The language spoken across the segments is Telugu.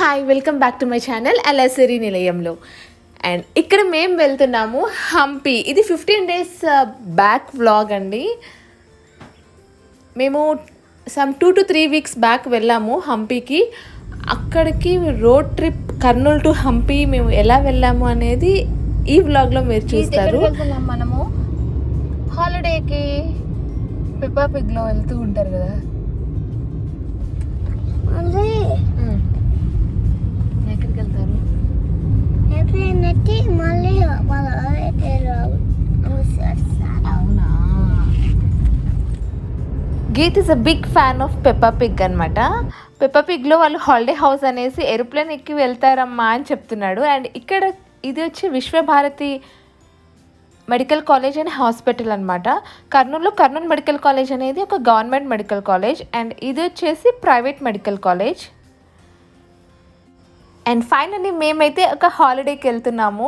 Hi, welcome back to my channel అలసరి నిలయంలో. అండ్ ఇక్కడ మేము వెళ్తున్నాము హంపి. ఇది 15 days బ్యాక్ వ్లాగ్ అండి. మేము సమ్ 2 to 3 weeks బ్యాక్ వెళ్ళాము హంపికి. అక్కడికి road trip Kurnool to Hampi మేము ఎలా వెళ్ళాము అనేది ఈ వ్లాగ్లో మీరు చూస్తారు. మనము హాలిడేకి పెప్పా పిగ్లో వెళ్తూ ఉంటారు కదా. ఎక్కడికి వెళ్తారు? అవునా. Geeth is a big fan of Peppa Pig అనమాట. పెప్పా పిగ్లో వాళ్ళు హాలిడే హౌస్ అనేసి ఏరోప్లేన్ ఎక్కి వెళ్తారమ్మా అని చెప్తున్నాడు. అండ్ ఇక్కడ ఇది వచ్చి Vishwabharati medical college and hospital అనమాట. కర్నూలు మెడికల్ కాలేజ్ అనేది ఒక గవర్నమెంట్ మెడికల్ కాలేజ్ అండ్ ఇది వచ్చేసి private medical college. And finally మేమైతే ఒక హాలిడేకి వెళ్తున్నాము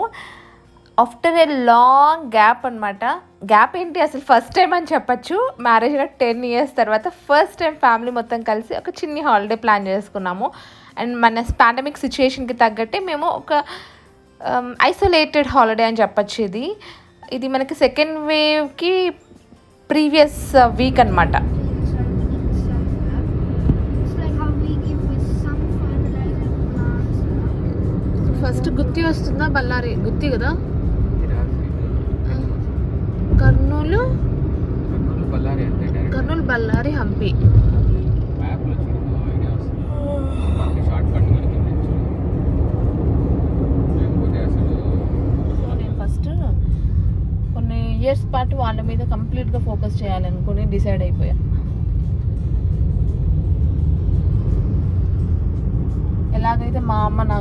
ఆఫ్టర్ ఏ లాంగ్ గ్యాప్ అనమాట. గ్యాప్ ఏంటి, అసలు ఫస్ట్ టైం అని చెప్పచ్చు. మ్యారేజ్ అయిన 10 years తర్వాత ఫస్ట్ టైం ఫ్యామిలీ మొత్తం కలిసి ఒక చిన్న హాలిడే ప్లాన్ చేసుకున్నాము. అండ్ మన పాండమిక్ సిచ్యుయేషన్కి తగ్గట్టే మేము ఒక ఐసోలేటెడ్ హాలిడే అని చెప్పచ్చు. ఇది మనకి సెకండ్ వేవ్కి ప్రీవియస్ వీక్ అనమాట. ఫస్ట్ గుత్తి వస్తుందా బళ్ళారి? గుత్తి కదా. కర్నూలు బళ్ళారి హంపి. నేను ఫస్ట్ కొన్ని ఇయర్స్ పాటు వాళ్ళ మీద కంప్లీట్గా ఫోకస్ చేయాలనుకుని డిసైడ్ అయిపోయా. ఎలాగైతే మా అమ్మ నా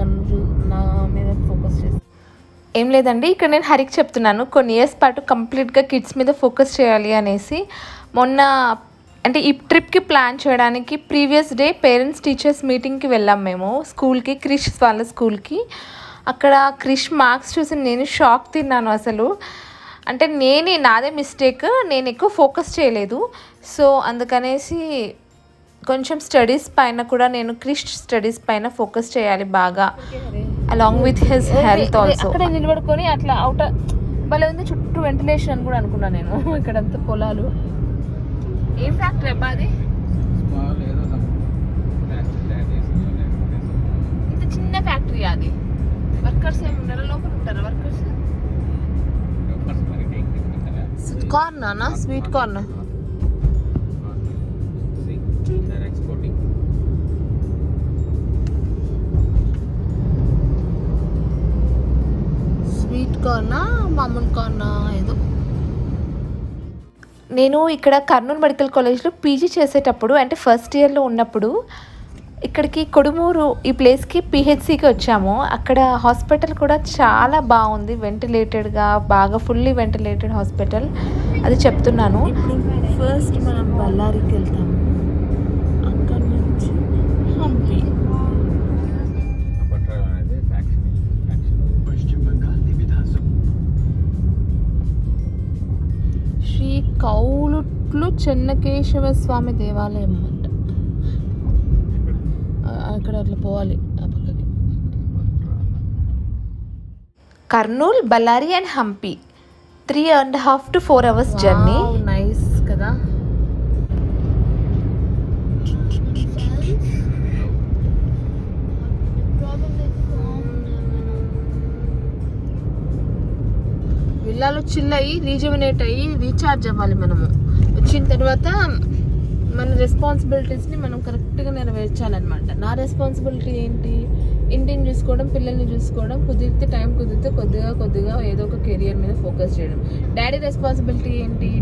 మీద ఫోకస్ చేస్తుంది. ఏం లేదండి, ఇక్కడ నేను హరికి చెప్తున్నాను కొన్ని ఇయర్స్ పాటు కంప్లీట్గా కిడ్స్ మీద ఫోకస్ చేయాలి అనేసి. మొన్న అంటే ఈ ట్రిప్కి ప్లాన్ చేయడానికి ప్రీవియస్ డే పేరెంట్స్ టీచర్స్ మీటింగ్కి వెళ్ళాం మేము స్కూల్కి, క్రిష్ వాళ్ళ స్కూల్కి. అక్కడ క్రిష్ మార్క్స్ చూసి నేను షాక్ తిన్నాను అసలు. అంటే నాదే మిస్టేక్, నేను ఎక్కువ ఫోకస్ చేయలేదు. సో అందుకనేసి కొంచెం స్టడీస్ పైన కూడా నేను క్రిష్ స్టడీస్ పైన ఫోకస్ చేయాలి బాగా, along with his health also. అక్కడే నిలబడుకొని అట్లా అవుటర్ భలే ఉంది, చుట్టూ వెంటిలేషన్ అని కూడా అనుకున్నాను నేను. ఇక్కడంతా పొలాలు. ఏం ఫ్యాక్టరీ అబ్బా అది? ఇంత చిన్న ఫ్యాక్టరీ అది. వర్కర్స్ ఏమి ఉండరు, లోపల ఉంటారు వర్కర్స్. కార్న్ అన్నా, స్వీట్ కార్న్. స్వీట్ కార్నా మామూలు కార్నా ఏదో. నేను ఇక్కడ కర్నూలు మెడికల్ కాలేజ్లో పీజీ చేసేటప్పుడు అంటే ఫస్ట్ ఇయర్లో ఉన్నప్పుడు ఇక్కడికి కొడుమూరు ఈ ప్లేస్కి పిహెచ్సికి వచ్చాము. అక్కడ హాస్పిటల్ కూడా చాలా బాగుంది, వెంటిలేటెడ్గా బాగా ఫుల్లీ వెంటిలేటెడ్ హాస్పిటల్. అది చెప్తున్నాను. ఫస్ట్ మనం బళ్ళారికి వెళ్తాము, అక్కడ నుంచి హంపి. శ్రీ కౌలుట్లు చెన్నకేశవ స్వామి దేవాలయం అంట. అక్కడ అట్లా పోవాలి ఆ పక్కకి. Kurnool, Bellary and Hampi 3.5 to 4 hours journey. Nice కదా. విల్లాలో చిల్ అయ్యి రీజువనేట్ అయ్యి రీఛార్జ్ అవ్వాలి. మనము వచ్చిన తర్వాత మన రెస్పాన్సిబిలిటీస్ని మనం కరెక్ట్గా నెరవేర్చాలన్నమాట. నా రెస్పాన్సిబిలిటీ ఏంటి? ఇంటిని చూసుకోవడం, పిల్లల్ని చూసుకోవడం, టైం కుదిరితే కొద్దిగా ఏదో ఒక కెరియర్ మీద ఫోకస్ చేయడం. డాడీ రెస్పాన్సిబిలిటీ ఏంటి?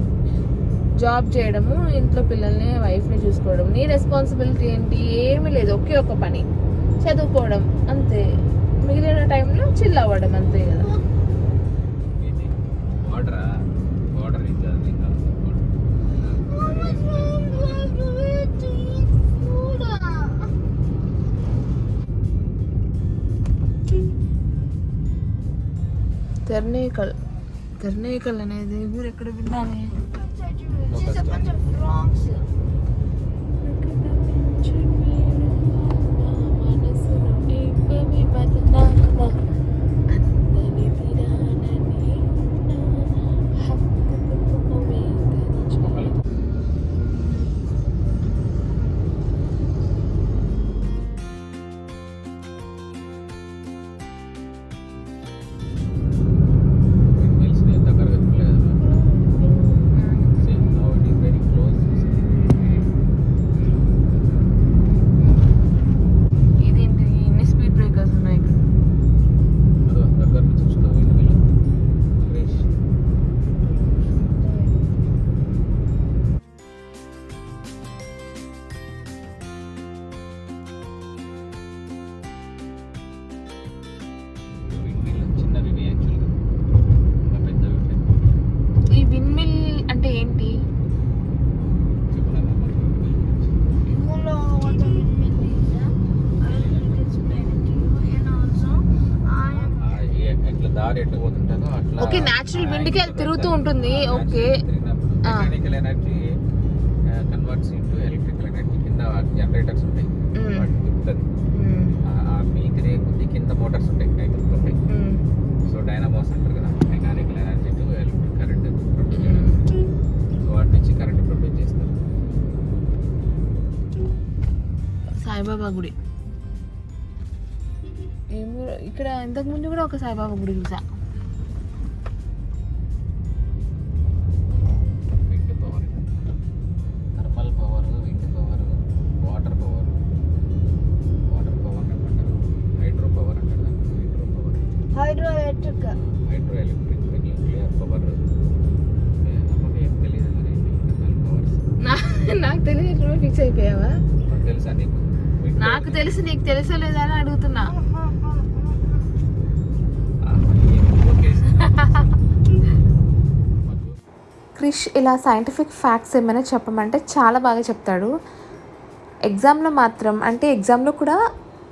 జాబ్ చేయడము, ఇంట్లో పిల్లల్ని వైఫ్ని చూసుకోవడం. నీ రెస్పాన్సిబిలిటీ ఏంటి? ఏమీ లేదు, ఒకే ఒక పని, చదువుకోవడం అంతే. మిగిలిన టైంలో చిల్ అవ్వడం అంతే కదా. తెర్నేకల్ అనేది ఊరు ఎక్కడ విన్నానే. మనసు ఇదేంటి ఇన్ని స్పీడ్ బ్రేకర్స్ ఉన్నాయి ఇక్కడ. దగ్గర నుంచి చూసుకో విండ్మిల్ క్రేష్. విండ్మిల్ చిన్నవి ఇవి యాక్చువల్గా ఇంకా పెద్దవి ఉంటాయి. ఈ విండ్ మిల్ అంటే ఏంటి? చెప్పున్నాను మనకి విండ్మిల్ గురించి. ఎట్లా దారి ఎట్లా పోతుంటుందో అట్లా ఓకే, natural wind కి అది తిరుగుతూ ఉంటుంది. Okay. Mechanical energy converts into electrical energy. కింద జనరేటర్స్ ఉంటాయి, వాటిని తిప్పుతుంది. ఆ మిల్ తిరిగే కొద్ది కింద మోటార్స్ ఉంటాయి, అవి తిప్పుతుంటాయి. సో డైనామోస్ అంటారు కదా, mechanical energy to electric current produce చేయడానికి. సో వాటి నుంచి కరెంట్ ప్రొడ్యూస్ చేస్తారు. సాయిబాబా గుడి. ఏమో ఇక్కడ ఇంతకు ముందు కూడా ఒక సాయిబాబా గుడి చూసా. Wind power, thermal power, wind power, water power. Water power అంటారు, హైడ్రో పవర్ అంటారు దాన్ని. Hydro power, hydro electric, nuclear power. మనకి ఏం తెలియదు మరి థర్మల్ పవర్స్. నాకు తెలియదు, ఫిక్స్ అయిపోయావా? మనకు తెలుసా నీకు? నాకు తెలిసి నీకు తెలుసో లేదా అని అడుగుతున్నా. క్రిష్ ఇలా సైంటిఫిక్ ఫ్యాక్ట్స్ ఏమైనా చెప్పమంటే చాలా బాగా చెప్తాడు. ఎగ్జామ్లో మాత్రం, అంటే ఎగ్జామ్లో కూడా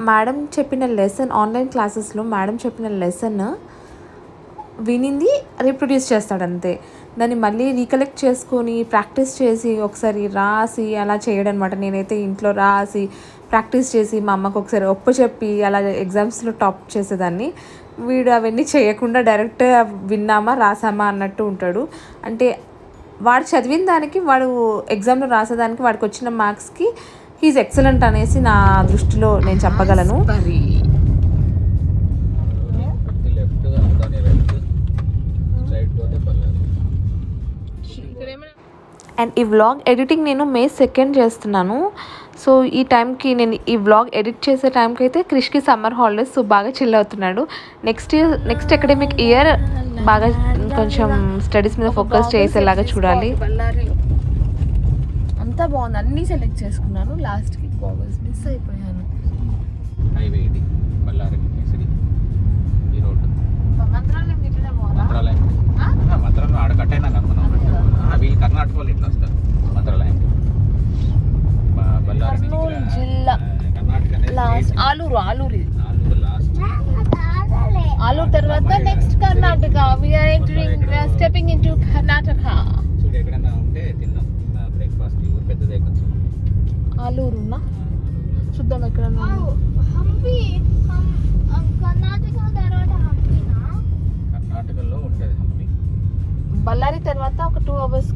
మేడం చెప్పిన లెసన్, ఆన్లైన్ క్లాసెస్లో మేడం చెప్పిన లెసన్ వినింది రీప్రొడ్యూస్ చేస్తాడు అంతే. దాన్ని మళ్ళీ రీకలెక్ట్ చేసుకొని ప్రాక్టీస్ చేసి ఒకసారి రాసి అలా చేయడం అనమాట. నేనైతే ఇంట్లో రాసి ప్రాక్టీస్ చేసి మా అమ్మకు ఒకసారి చెప్పి అలా ఎగ్జామ్స్లో టాప్ చేసేదాన్ని. వీడు అవన్నీ చేయకుండా డైరెక్ట్ విన్నామా రాసామా అన్నట్టు ఉంటాడు. అంటే వాడు చదివిన దానికి, వాడు ఎగ్జామ్లో రాసేదానికి, వాడికి వచ్చిన మార్క్స్కి హీఈస్ ఎక్సలెంట్ అనేసి నా దృష్టిలో నేను చెప్పగలను. అండ్ ఈ వ్లాగ్ ఎడిటింగ్ నేను May 2 చేస్తున్నాను. సో ఈ టైంకి నేను ఈ వ్లాగ్ ఎడిట్ చేసే టైంకి అయితే క్రిష్కి సమ్మర్ హాలిడేస్, సో బాగా చిల్ అవుతున్నాడు. నెక్స్ట్ అకాడమిక్ ఇయర్ బాగా కొంచెం స్టడీస్ మీద ఫోకస్ చేసేలాగా చూడాలి. బళ్ళారిలో అంతా బాగుంది, అన్నీ సెలెక్ట్ చేసుకున్నాను. లాస్ట్కి గోగల్స్ మిస్ అయిపోయాను. హైవే ఇది బళ్ళారి సిటీ. ఈ రోడ్డు మంత్రాలయం ఇట్లనే పోవాలా? మంత్రాలయం. మంత్రాలయం ఆడ కట్టైనా కదా మనం. అవి కర్ణాటక వాళ్ళు ఇట్లా వస్తారు మంత్రాలయం. బళ్ళారి కర్నూలు జిల్లా కర్ణాటక లాస్ట్ ఆలూరు లాస్ట్. ఆలూరు తర్వాత next Karnataka. We are entering, we are stepping in to Karnataka. చూడు ఎక్కడైనా ఉంటే తిందాం బ్రేక్ఫాస్ట్. ఊరు పెద్దదే కొంచెం. ఆలూరునా చూద్దాం ఎక్కడ. కర్ణాటకలో ఉంటుంది హంపి. బళ్ళారి తర్వాత ఒక 2 hours.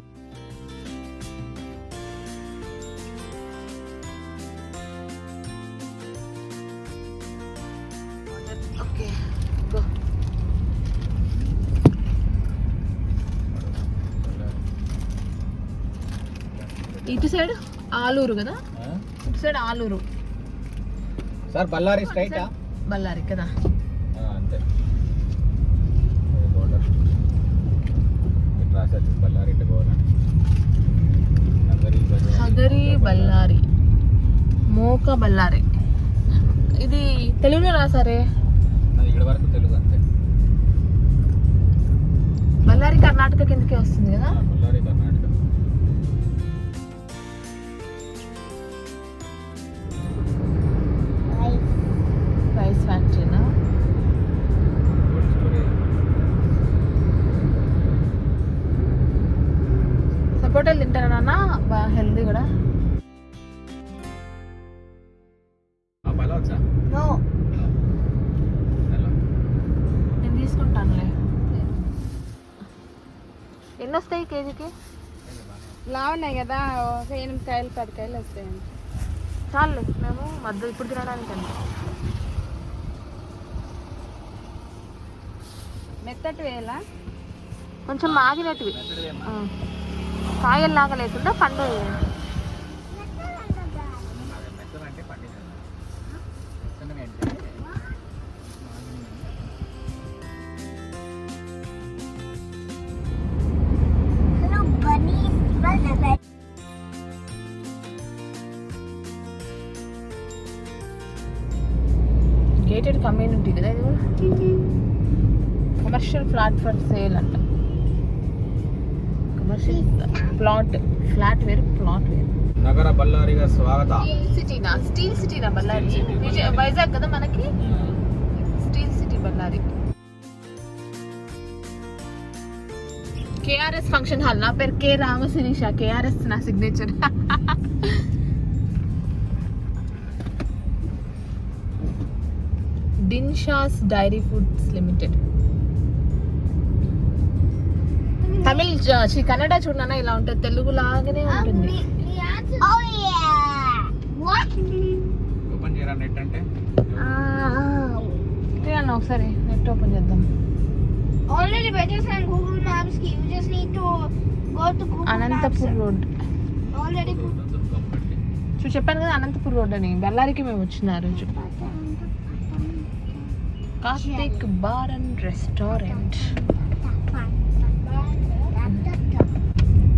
Okay go. ఇటు సైడ్ ఆలూరు కదా, ఇటు సైడ్ ఆలూరు. సార్ బళ్ళారి స్ట్రైటా? బళ్ళారి కదా. అంతే బోర్డర్ రాసేది బళ్ళారి ఇటు పోవాలని. హగరి బళ్ళారి, మోక బళ్ళారి. ఇది తెలుగులో రాసారే. అది ఇక్కడ వరకు తెలుగు అంతే. బళ్ళారి కర్ణాటక కిందకే వస్తుంది కదా. బళ్ళారి కర్ణాటక. రైస్ ఫ్యాక్టరీనా? సపోటాలు తింటారా నాన్న? బాగా హెల్దీ కూడా. ఉంటాయి కేజీకి? లావు ఉన్నాయి కదా, ఒక 8 కాయలు 10 కాయలు వస్తాయండి. చాలు మేము మధ్య ఇప్పుడు తినడానికి అండి. మెత్తటి వేలా కొంచెం మాగినట్టువి, కాయల్లాగా లేకుండా పండు. గేటెడ్ కమ్యూనిటీ కదా ఇది కూడా. కమర్షియల్ ఫ్లాట్ ఫర్ సేల్ అంట. కమర్షియల్ ప్లాట్, ఫ్లాట్ వేరు ప్లాట్ వేరు. నగర బళ్ళారిగా స్వాగత. స్టీల్ సిటీనా బళ్ళారి? వైజాగ్ కదా మనకి, steel city Bellary. KRS function hall. నా పేరు కే రామశిరీష. కేఆర్ఎస్ నా signature. Dinshaw's dairy foods limited. Tamil Kannada చూడనా ఇలా ఉంటుంది, తెలుగు లాగానే ఉంటుంది. ఓపెన్ చేయరా నెట్ అంటే? అన్న ఒకసారి నెట్ ఓపెన్ చేద్దాం. Already పెట్టేసాను Google Maps కి. You just need to go to Google Anantapur road. Already చెప్పాను కదా అనంతపూర్ రోడ్ అని. బళ్ళారికి మేము వచ్చిన రోజు. Karthik bar and restaurant.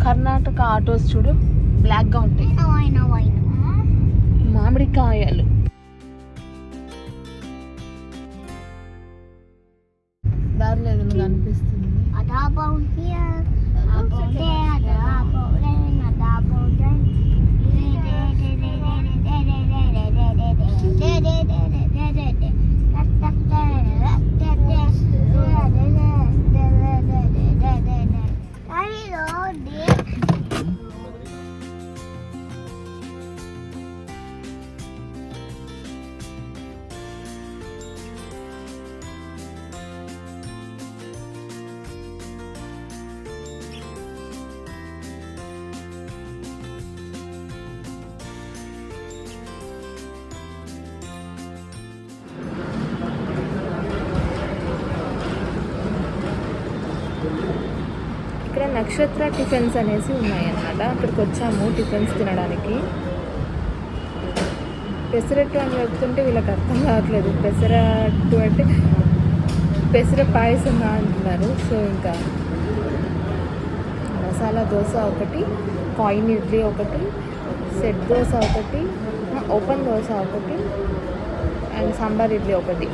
Karnataka autos చూడు బ్లాక్ గా ఉంటాయి. మామిడికాయలు. దారిలో ఏదైనా కనిపిస్తుంది. ఇక్కడ నక్షత్ర టిఫిన్స్ అనేసి ఉన్నాయన్నమాట. అక్కడికి వచ్చాము టిఫిన్స్ తినడానికి. పెసరట్టు అని చెప్తుంటే వీళ్ళకి అర్థం కావట్లేదు. పెసరట్టు అంటే పెసర పాయసం అంటున్నారు. సో ఇంకా మసాలా దోశ ఒకటి, కాయిన్ ఇడ్లీ ఒకటి, సెట్ దోశ ఒకటి, ఓపెన్ దోశ ఒకటి అండ్ సాంబార్ ఇడ్లీ ఒకటి.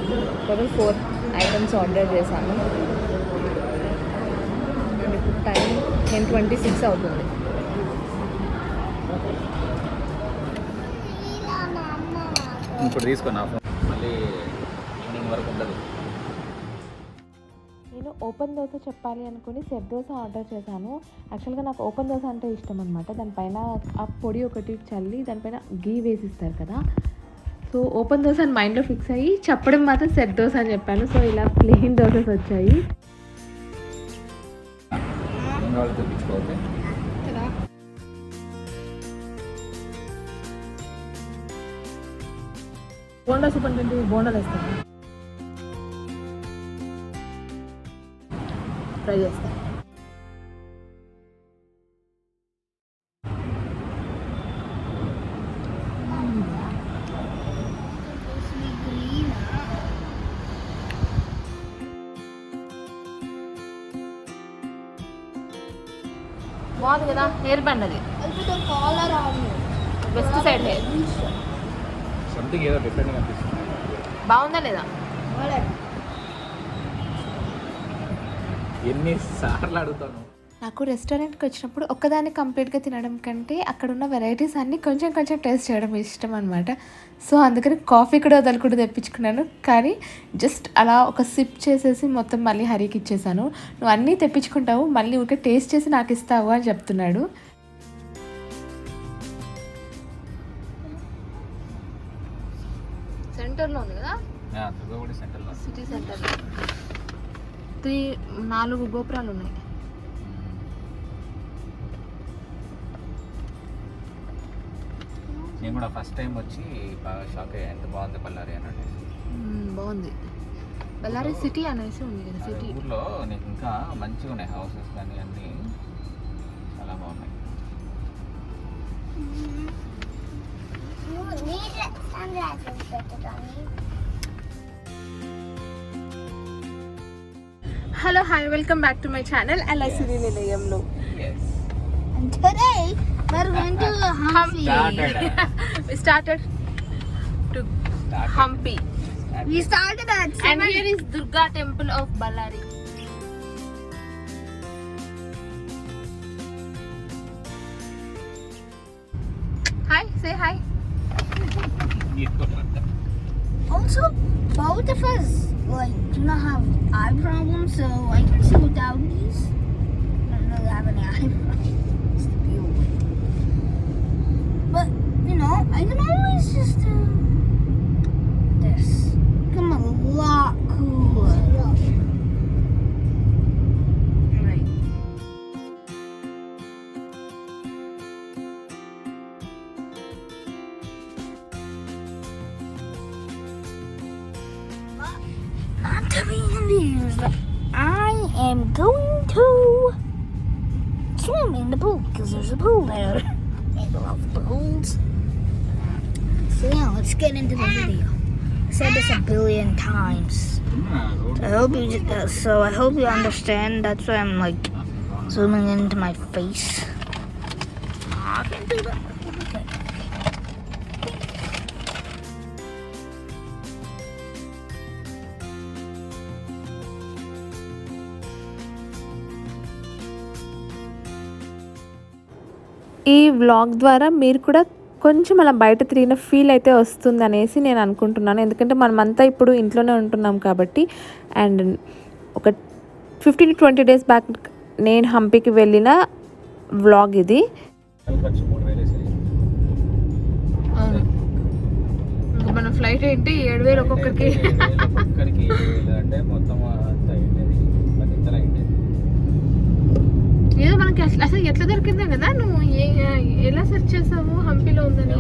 టోటల్ 4 ఐటమ్స్ ఆర్డర్ చేశాను. టైం 10:26 అవుతుంది. ఇప్పుడు తీసుకున్నా మళ్ళీ ఈవినింగ్ వరకు ఉండదు. నేను ఓపెన్ దోశ చెప్పాలి అనుకుని సెట్ దోశ ఆర్డర్ చేశాను. యాక్చువల్గా నాకు ఓపెన్ దోశ అంటే ఇష్టం అనమాట. దానిపైన ఆ పొడి ఒకటి చల్లి దానిపైన గీ వేసిస్తారు కదా. సో ఓపెన్ దోశ అని మైండ్లో ఫిక్స్ అయ్యి చెప్పడం మాత్రం సెట్ దోశ అని చెప్పాను. సో ఇలా ప్లెయిన్ దోశస్ వచ్చాయి. బోండా సూప్ అంటే బోండాలు వేస్తాను, ఫ్రై చేస్తాను. బాగుంది కదా, హెయిర్ బ్యాండ్ అది. వెస్ట్ సైడ్ హెయిర్ సంథింగ్ ఏదో డిఫరెంట్గా అనిపిస్తుంది. బాగుందా లేదా? ఎన్నిసార్లు అడుగుతాను. నాకు రెస్టారెంట్కి వచ్చినప్పుడు ఒక్కదాన్ని కంప్లీట్గా తినడం కంటే అక్కడ ఉన్న వెరైటీస్ అన్నీ కొంచెం కొంచెం టేస్ట్ చేయడం ఇష్టం అనమాట. సో అందుకని కాఫీ కూడా వదలకుండా తెప్పించుకున్నాను. కానీ జస్ట్ అలా ఒక సిప్ చేసేసి మొత్తం మళ్ళీ హరికి ఇచ్చేసాను. నువ్వు అన్నీ తెప్పించుకుంటావు, మళ్ళీ ఊరికే టేస్ట్ చేసి నాకు ఇస్తావు అని చెప్తున్నాడు. సెంటర్లో ఉంది కదా, సెంటర్లో, సిటీ సెంటర్లో 4 గోపురాలు ఉన్నాయి. నేను కూడా ఫస్ట్ టైం వచ్చి బాగా షాక్ అయ్యా, ఎంత బాగుంది బళ్ళారి అని అంటే. బాగుంది. బళ్ళారి సిటీ అనేసి ఉంది కదా, సిటీ. ఊర్లో నీకు ఇంకా మంచిగా ఉన్నాయి హౌసెస్ కానీ అన్నీ చాలా బాగున్నాయి. Hello hi, welcome back to my channel అలా సిరి నిలయంలో. And today we're going to Hampi. We started to Hampi. We started at And here is Durga Temple of Ballari. Hi, say hi. Also, both of us like do not have eye problems, so I can see without these. I don't really have any eye problems to deal with. But you know, I can always just do this. Become a lot cooler. Right. Not to be confused, I am going to swim in the pool because there's a pool there. I love pools. So yeah, let's get into the video. I said this a billion times. I hope you understand. That's why I'm like zooming into my face. I can do that. Okay. ఈ వ్లాగ్ ద్వారా మీరు కూడా కొంచెం అలా బయట తిరిగిన ఫీల్ అయితే వస్తుంది అనేసి నేను అనుకుంటున్నాను. ఎందుకంటే మనమంతా ఇప్పుడు ఇంట్లోనే ఉంటున్నాం కాబట్టి. అండ్ ఒక 15 to 20 days బ్యాక్ నేను హంపీకి వెళ్ళిన వ్లాగ్ ఇది. మన ఫ్లైట్ ఏంటి 7,000 ఒక్కొక్కరికి. అంటే మొత్తం అంతా ఏదో మనకి అసలు ఎట్లా దొరికిందా కదా, నువ్వు ఎలా సెర్చ్ చేసావు హంపీలో ఉందని.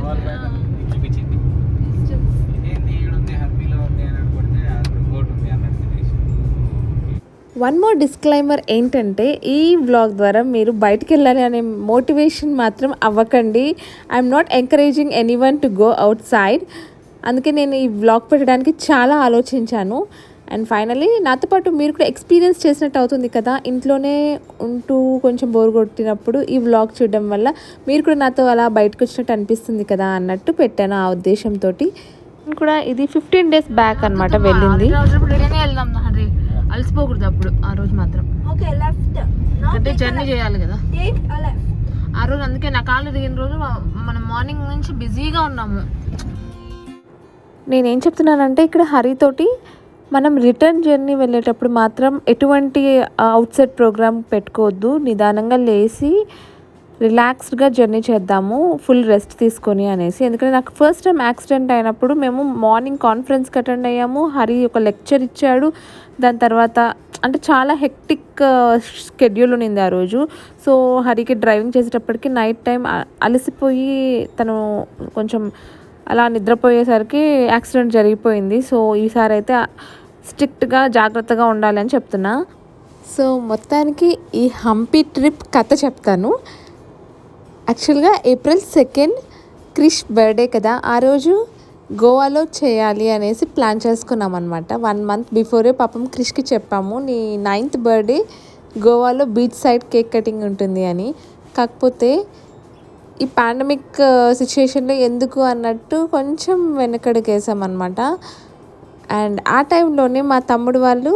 వన్ మోర్ డిస్క్లైమర్ ఏంటంటే, ఈ వ్లాగ్ ద్వారా మీరు బయటికి వెళ్ళాలి అనే మోటివేషన్ మాత్రం అవ్వకండి. I'm not encouraging anyone to go out side. అందుకే నేను ఈ వ్లాగ్ పెట్టడానికి చాలా ఆలోచించాను. అండ్ ఫైనలీ నాతో పాటు మీరు కూడా ఎక్స్పీరియన్స్ చేసినట్టు అవుతుంది కదా, ఇంట్లోనే ఉంటూ కొంచెం బోర్ కొట్టినప్పుడు ఈ వ్లాగ్ చూడడం వల్ల మీరు కూడా నాతో అలా బయటకు వచ్చినట్టు అనిపిస్తుంది కదా అన్నట్టు పెట్టాను ఆ ఉద్దేశంతో. కూడా ఇది 15 days బ్యాక్ అనమాట వెళ్ళింది. అలసిపోకూడదు అప్పుడు ఆ రోజు మాత్రం, అంటే జర్నీ చేయాలి కదా ఆ రోజు. అందుకే నా కాళ్ళు దిగిన రోజు మనం మార్నింగ్ నుంచి బిజీగా ఉన్నాము. నేనేం చెప్తున్నానంటే, ఇక్కడ హరితోటి మనం రిటర్న్ జర్నీ వెళ్ళేటప్పుడు మాత్రం ఎటువంటి అవుట్ సైడ్ ప్రోగ్రామ్ పెట్టుకోవద్దు. నిదానంగా లేచి రిలాక్స్డ్గా జర్నీ చేద్దాము, ఫుల్ రెస్ట్ తీసుకొని అనేసి. ఎందుకంటే నాకు ఫస్ట్ టైం యాక్సిడెంట్ అయినప్పుడు మేము మార్నింగ్ కాన్ఫరెన్స్కి అటెండ్ అయ్యాము. హరి ఒక లెక్చర్ ఇచ్చాడు. దాని తర్వాత అంటే చాలా హెక్టిక్ షెడ్యూల్ ఉన్నింది ఆ రోజు. సో హరికి డ్రైవింగ్ చేసేటప్పటికి నైట్ టైం అలసిపోయి తను కొంచెం అలా నిద్రపోయేసరికి యాక్సిడెంట్ జరిగిపోయింది. సో ఈసారి అయితే స్ట్రిక్ట్గా జాగ్రత్తగా ఉండాలని చెప్తున్నా. సో మొత్తానికి ఈ హంపి ట్రిప్ కథ చెప్తాను. యాక్చువల్గా April 2 క్రిష్ బర్త్డే కదా, ఆ రోజు గోవాలో చేయాలి అనేసి ప్లాన్ చేసుకున్నాం అనమాట. 1 month బిఫోరే పాపం క్రిష్కి చెప్పాము, నీ 9th బర్త్డే గోవాలో బీచ్ సైడ్ కేక్ కటింగ్ ఉంటుంది అని. కాకపోతే ఈ పాండమిక్ సిచ్యుయేషన్లో ఎందుకు అన్నట్టు కొంచెం వెనకడుగేసామన్నమాట. అండ్ ఆ టైంలోనే మా తమ్ముడు వాళ్ళు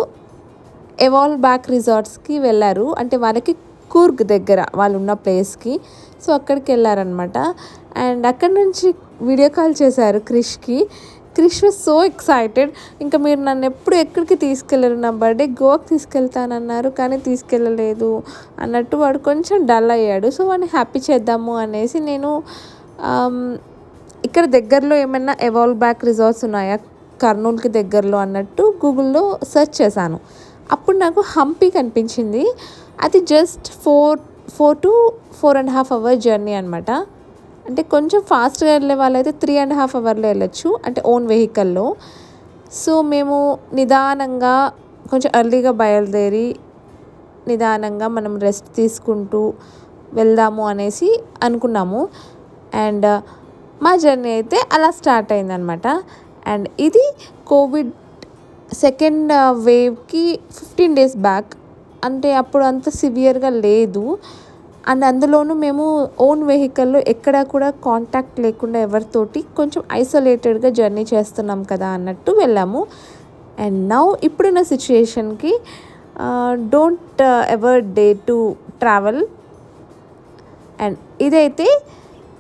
ఎవాల్వ్ బ్యాక్ రిసార్ట్స్కి వెళ్ళారు. అంటే వాళ్ళకి కూర్గ్ దగ్గర వాళ్ళు ఉన్న ప్లేస్కి. సో అక్కడికి వెళ్ళారనమాట. అండ్ అక్కడ నుంచి వీడియో కాల్ చేశారు క్రిష్కి. Krish was so excited. ఇంకా మీరు నన్ను ఎప్పుడు ఎక్కడికి తీసుకెళ్ళరు, నా బర్త్డే గోవాకి తీసుకెళ్తానన్నారు కానీ తీసుకెళ్ళలేదు అన్నట్టు వాడు కొంచెం డల్ అయ్యాడు. సో వాడిని హ్యాపీ చేద్దాము అనేసి నేను ఇక్కడ దగ్గరలో ఏమైనా ఎవాల్వ్ బ్యాక్ రిసార్ట్స్ ఉన్నాయా కర్నూలుకి దగ్గరలో అన్నట్టు గూగుల్లో సెర్చ్ చేశాను. అప్పుడు నాకు హంపి కనిపించింది. అది జస్ట్ 4 to 4.5 hour జర్నీ అనమాట. అంటే కొంచెం ఫాస్ట్గా వెళ్ళే వాళ్ళైతే 3.5 అవర్లో వెళ్ళొచ్చు, అంటే ఓన్ వెహికల్లో. సో మేము నిదానంగా కొంచెం ఎర్లీగా బయలుదేరి నిదానంగా మనం రెస్ట్ తీసుకుంటూ వెళ్దాము అనేసి అనుకున్నాము. అండ్ మా జర్నీ అయితే అలా స్టార్ట్ అయిందనమాట. అండ్ ఇది కోవిడ్ సెకండ్ వేవ్కి 15 days బ్యాక్, అంటే అప్పుడు అంత సివియర్గా లేదు. అండ్ అందులోనూ మేము ఓన్ వెహికల్లో ఎక్కడా కూడా కాంటాక్ట్ లేకుండా ఎవరితోటి కొంచెం ఐసోలేటెడ్గా జర్నీ చేస్తున్నాం కదా అన్నట్టు వెళ్ళాము. అండ్ నౌ ఇప్పుడున్న సిచ్యుయేషన్కి don't ever dare to travel. And ఇదైతే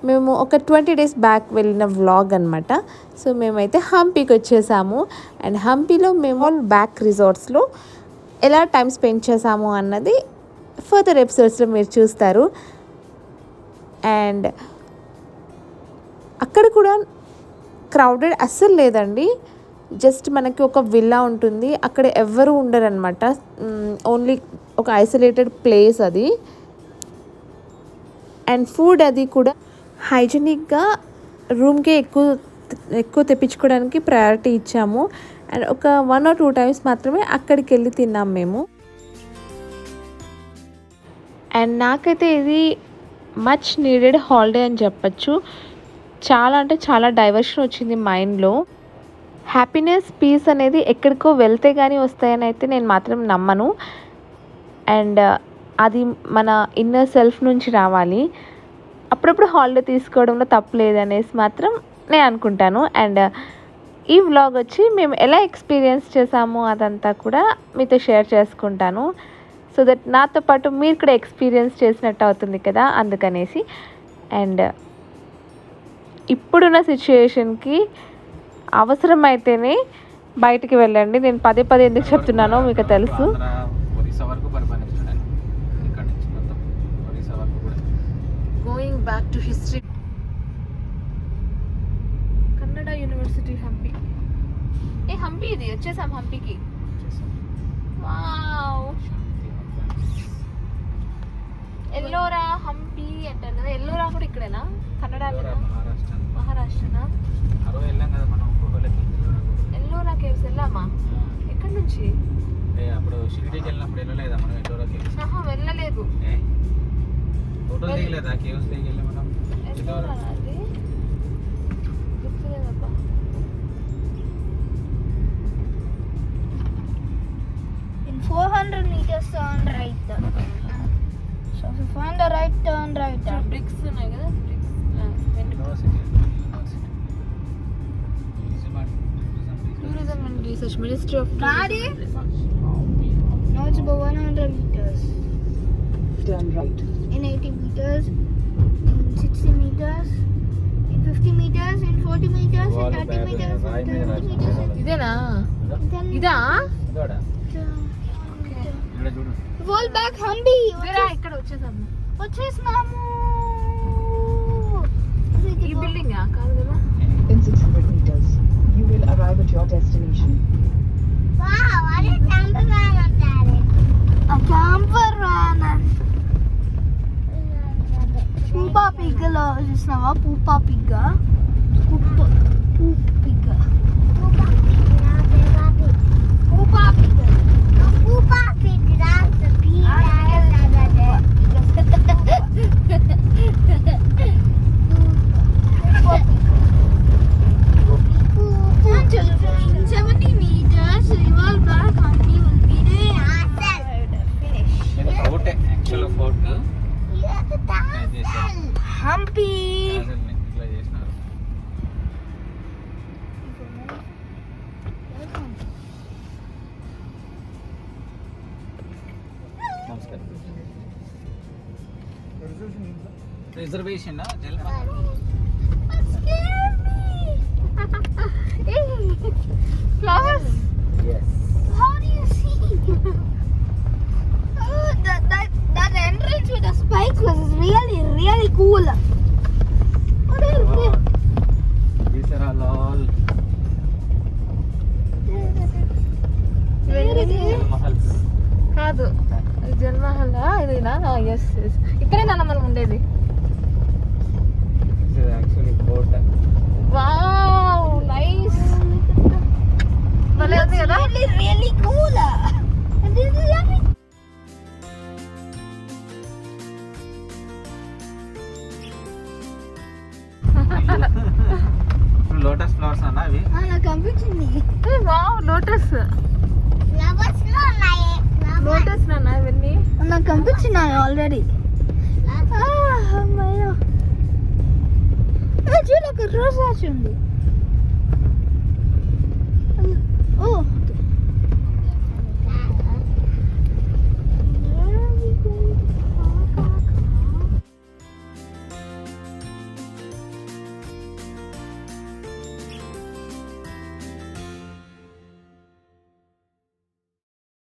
మేము ఒక 20 days బ్యాక్ వెళ్ళిన వ్లాగ్ అనమాట. సో మేమైతే హంపీకి వచ్చేసాము. అండ్ హంపీలో మేము బ్యాక్ రిసార్ట్స్లో ఎలా టైం స్పెండ్ చేసాము అన్నది ఫర్దర్ ఎపిసోడ్స్లో మీరు చూస్తారు. అండ్ అక్కడ కూడా క్రౌడెడ్ అస్సలు లేదండి. జస్ట్ మనకి ఒక విల్లా ఉంటుంది, అక్కడ ఎవ్వరూ ఉండరు అనమాట. ఓన్లీ ఒక ఐసోలేటెడ్ ప్లేస్ అది. అండ్ ఫుడ్ అది కూడా హైజీనిక్గా రూమ్కే ఎక్కువ తెప్పించుకోవడానికి ప్రయారిటీ ఇచ్చాము. అండ్ ఒక 1 or 2 times మాత్రమే అక్కడికి వెళ్ళి తిన్నాం మేము. అండ్ నాకైతే ఇది మచ్ నీడెడ్ హాలిడే అని చెప్పచ్చు. చాలా అంటే చాలా డైవర్షన్ వచ్చింది మైండ్లో. హ్యాపీనెస్, పీస్ అనేది ఎక్కడికో వెళ్తే కానీ వస్తాయని అయితే నేను మాత్రం నమ్మను. అండ్ అది మన ఇన్నర్ సెల్ఫ్ నుంచి రావాలి. అప్పుడప్పుడు హాలిడే తీసుకోవడంలో తప్పు లేదనేసి మాత్రం నేను అనుకుంటాను. అండ్ ఈ వ్లాగ్ వచ్చి మేము ఎలా ఎక్స్పీరియన్స్ చేసామో అదంతా కూడా మీతో షేర్ చేసుకుంటాను. సో దట్ నాతో పాటు మీరు కూడా ఎక్స్పీరియన్స్ చేసినట్టు అవుతుంది కదా, అందుకనేసి. అండ్ ఇప్పుడున్న సిచ్యుయేషన్కి అవసరమైతేనే బయటికి వెళ్ళండి. నేను పదే ఎందుకు చెప్తున్నానో మీకు తెలుసు. Going back to history, Kannada university Hampi. Hampi ఇది వచ్చేసాం హంపికి. వావ్, ఎల్లోరా హంపి అంటారు కదా. ఎల్లోరా కూడా ఇక్కడేనా? కన్నడలోనా? మహారాష్ట్రనా? ఎల్లోరా కేవ్స్ వెళ్ళామా? ఎక్కడి నుంచి? అప్పుడు షిరిడీకి వెళ్ళినప్పుడు వెళ్ళలేదా మనం ఎల్లోరా కేవ్స్? వెళ్ళలేదు. ఫోటో దిగలేదా కేవ్స్ దిగి మనం? ఎల్లోరా అది గుర్తులేదబ్బా. In 400 meters turn right. So if you find the right, turn right. Bricks ఉన్నాయి కదా, tourism and research, ministry of Daddy? Now it's about 100 meters. Turn right. In 80 meters, in 60 meters, in 50 meters, in 40 meters, in 30 meters, in 20 meters. ఇదేనా? Then ఇదా? చూడు. Roll back Hampi. ఇక్కడ వచ్చేసాము. వచ్చేసినాము. ఈ బిల్డింగ్ కాదు కదా. In 600 meters, you will arrive at your destination. Wow, what is camper van అంటారు? A camper van. పూపా పిగ్గలో చూసినావా? పూపా పిగ్గ. పూపా పిగ్గ. పూపా పిగ్గ. పూపా పిగ్గ. That's the In 70 meters, revolve back, Hampi will be there. Finish. ఇది ఫోర్ట్ యాక్చువల్ ఫోర్ట్. Hampi. ఇట్లా చేసినారు. నమస్కారం. Reservation That scared me. Hey, flowers. yes. How do you see? Oh, that entrance with the spikes was really cool. What is this? These are all Where is it? mahals. కాదు, జన్మహల్ ఇదేనా? ఎస్ ఎస్, ఇక్కడే నాన్న మనం ఉండేది. This is is really cool. And this is yummy. Lotus flowers అన్న అవి నాకు అనిపించింది వావ్ లోటస్ లోటస్ నాన్న ఇవన్నీ నాకు అనిపించినాయి ఆల్రెడీ చూడు ఒక రోజు రాసి ఉంది